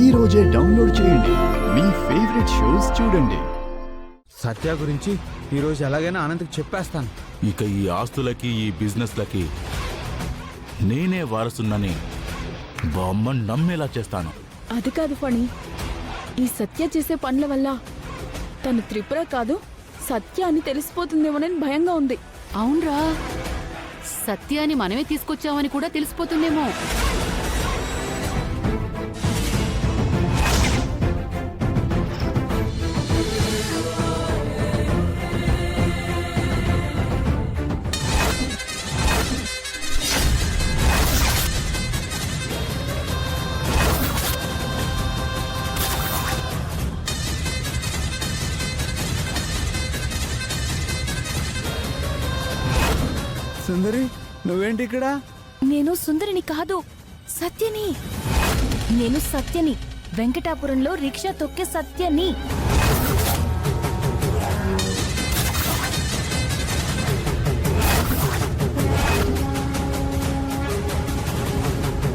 ఈ రోజే డౌన్లోడ్ చేయండి. మీ ఫేవరెట్ షోస్ చూడండి. సత్య గురించి ఈరోజు ఎలాగైనా ఆనంద్కి చెప్పేస్తాను. ఇక ఈ ఆస్తులకి ఈ బిజినెస్లకి నేనే వారసున్నని బామ్మ నమ్మేలా చేస్తాను. అది కాదు ఫణి, ఈ సత్య చేసే పనుల వల్ల తను త్రిపుర కాదు సత్య అని తెలిసిపోతుందేమోనని భయంగా ఉంది. అవునరా, సత్యాన్ని మనమే తీసుకొచ్చామని కూడా తెలిసిపోతుందేమో. సుందరి, నువ్వేంటి ఇక్కడ? నేను సుందరిని కాదు, సత్యని. నేను సత్యని, వెంకటాపురంలో రిక్షా తొక్కే సత్యని.